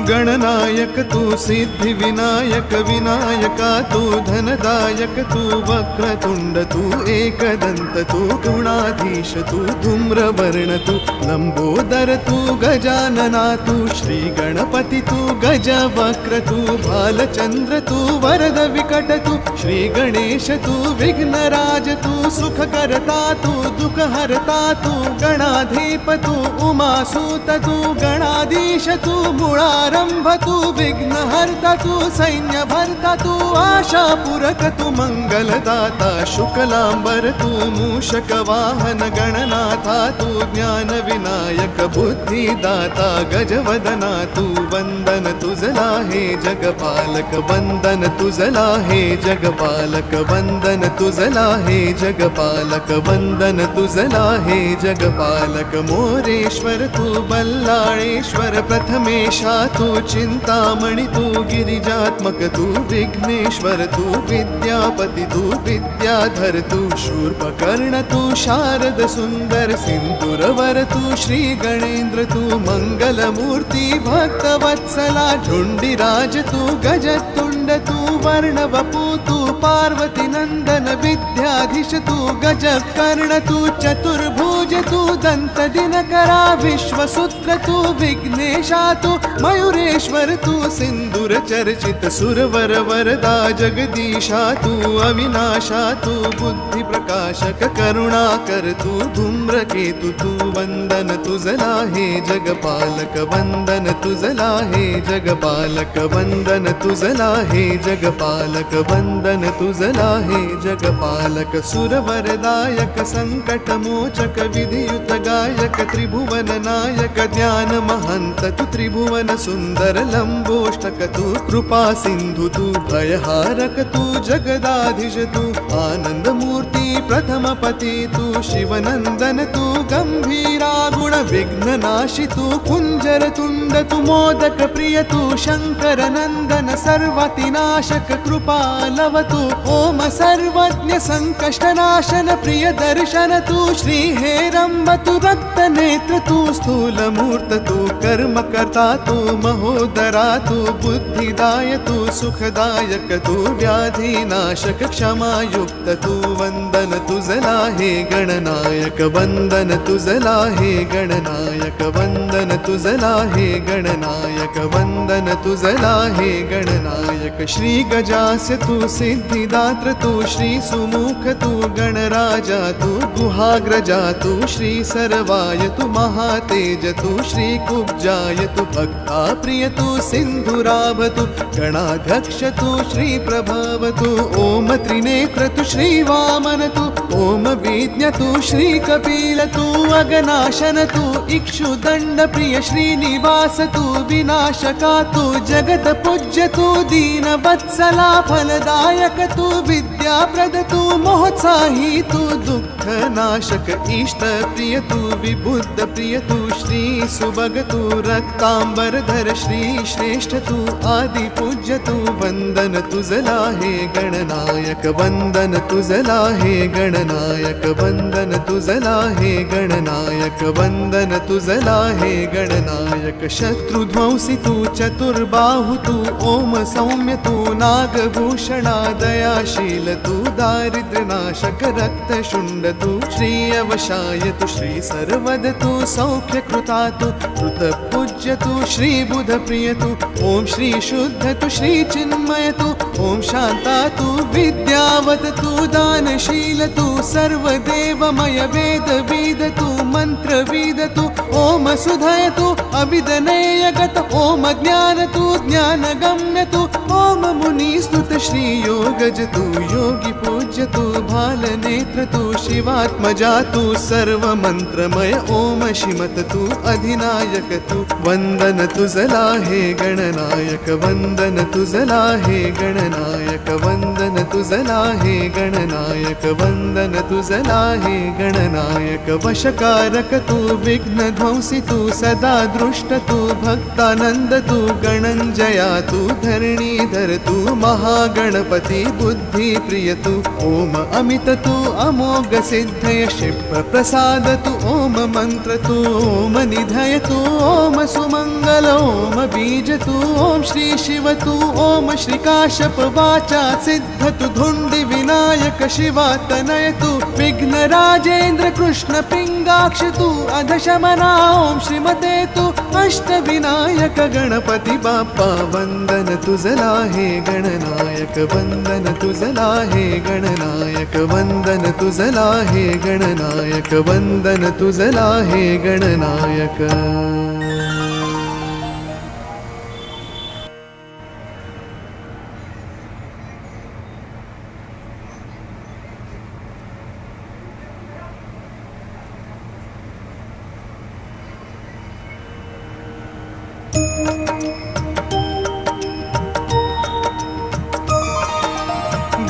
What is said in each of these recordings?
गणनायक तू सिद्धि विनायक विनायका तू धनदायक तू वक्रतुंड तू एकदंत तू गुणाधीश तू धूम्रवर्ण तू लंबोदर तू गजानना तू श्री गणपति तू गजवक्र तू भालचंद्र तू वरद विकट तू श्री गणेश तू विघ्नराज तू सुखकर्ता तू दुःखहर्ता तू गणाधीप तू उमासूत तू गणाधीश तू मूळारंभ तू विघ्नहर्ता तू सैन्यभर्ता तू आशापूरक तू मंगलदाता शुक्लांबर तू मूषक वाहन गणनाथा तू ज्ञान विनायक बुद्धिदाता गजवदना तू वंदन तुझला हे जगपालक वंदन तुझला हे जगपालक वंदन तुझला हे जगपालक वंदन तुझला हे जगपालक मोरेश्वर तू बल्लाळेश्वर प्रथमेशा तू चिंतामणि तू गिरिजात्मक तू विघ्नेश्वर तू विद्यापति तू विद्याधर तू शूर्पकर्ण तू शारद सुंदर सिंदूरवर तू श्री गणेन्द्र तू मंगलमूर्ति भक्तवत्सला झुंडिराज तू गजतुंड तू वर्णवपु तू पार्वती नंदन विद्याधीश तू गजकर्ण तू चतुर्भुज तू दंत दिनकरा विश्वसूत्र तू विघ्नेशा तू मयूरेश्वर तू सिंदूर चर्चित सुरवर वरदा जगदीशा तू अविनाशा तू बुद्धि प्रकाशक करुणाकर तू धूम्रकेतु तू वंदन तुझला हे जगपालक वंदन तुझला हे जगपालक वंदन तुझला हे जगपालक वंदन तुझला हे जगपालक सुरवरदायक संकट मोचक विधियुत गायक त्रिभुवन नायक ज्ञान महंत तू त्रिभुवन सुंदर लंबोष्टक तू कृपा सिंधु तू भयहारक तू जगदाधीश तू आनंद मूर्ति प्रथम पति तू शिवनंदन तू गंभीरा गुण विघ्न नाशी तू कुंजर तुंड तू मोदक प्रिय तू शंकर नंदन सर्वतिनाशक कृपालव तू ओम सर्वज्ञ संकष्ट नाशन प्रिय दर्शन तू श्री हेरंब तू रक्त नेत्र तू स्थूल मूर्त तू कर्म कर्ता तू महोदरा तू बुद्धिदाय तू सुखदायक तू व्याधि नाशक क्षमायुक्त तू वंदन तुझला हे गणनायक वंदन तुझला हे गणनायक वंदन तुझला हे गणनायक वंदन तुझला हे गणनायक श्री गजास्य तू सिद्धिदात्र तू श्री सुमुख तू गणराजा तू गुहाग्रजा तू श्री सर्वाय तू महातेज तू श्री कुब्जाय तू भक्ता प्रिय तू सिंधुराभ तू गणाध्यक्ष तू श्री प्रभव तू ओम त्रिनेत्र तू श्री वामन तू ओम विज्ञ तू श्री कपिल तू अगनाशन तू इक्षुदंड प्रिय श्रीनिवास तू विनाशका तू जगत पूज्य तू दीन वत्सला फलदायक तू विद्याप्रद तू मोहत्साही तू दुःख नाशक इष्ट प्रिय तू विबुद्ध प्रिय तू श्री सुभग तू रक्तांबरधर श्री श्रेष्ठ तू आदि पूज्य तू वंदन तुझला हे गणनायक वंदन तुझला हे गणनायक वंदन तुझला हे गणनायक वंदन तुझला हे गणनायक शत्रुध्वंसी तू चतुर्बाहु तू ओम सौम्य तू नागभूषणा दयाशील तू दारिद्र्यनाशक रक्तशुंड तू श्री अवशाय तू श्री सर्वद तू सौख्य कृता तू कृत पूज्य तू श्री बुध प्रिय तू ओम श्री शुद्ध तू श्री चिन्मय तू ओम शांता तू विद्यावत तू दानशील तू सर्वदेवमय वेद वेद तू मंत्र वेद तू ओम सुधय तू अविदनेयगत ओम ज्ञान तू ज्ञान गम्य तू ओम मुनि स्तुत श्री योगज तू योगी पूज्य तू भाल नेत्र तू शिवात्मजा तू सर्व मंत्रमय ओम शिमत तू अधिनायक तू वंदन तुझला हे गणनायक वंदन तुझला हे गणनायक वंदन तुझला हे गणनायक वंदन तुझला हे गणनायक वशकारक तू विघ्न ध्वंसी तू सदा दृष्ट तू भक्तानंद तू गणंजया तू धरणीधर तू महागणपति बुद्धि प्रिय तू ओम अमित तु अमोघ सिद्धय क्षिप्र प्रसाद तु ओम मंत्र तु ओम निधय तु ओम सुमंगल ओम बीज तु ओम श्री शिव तु ओम श्री काश्यप वाचा सिद्ध तु धुंडि विनायक शिवा तनय तु विघ्न राजेन्द्र कृष्ण पिंगाक्ष तु अधशमना ओम श्रीमते तु अष्ट विनायक गणपति बाप्पा वंदन तुझला हे गणनायक वंदन तुझला हे गणनायक वंदन तुझला हे गणनायक वंदन तुझला हे गणनायक।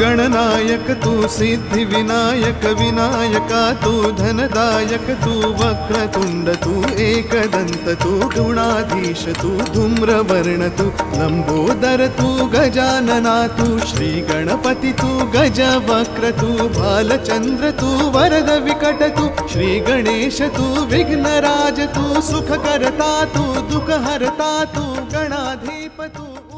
गणनायक तू सिद्धि विनायक विनायका तू धनदायक तू वक्रतुंड तू एकदंत तू गुणाधीश तू धूम्रवर्ण तू लंबोदर तू गजानना तू श्री गणपति तू गज वक्र तू बालचंद्र तू वरद विकट तू श्री गणेश तू विघ्नराज तू सुख करता तू दुख हरता तू गणाधीप तू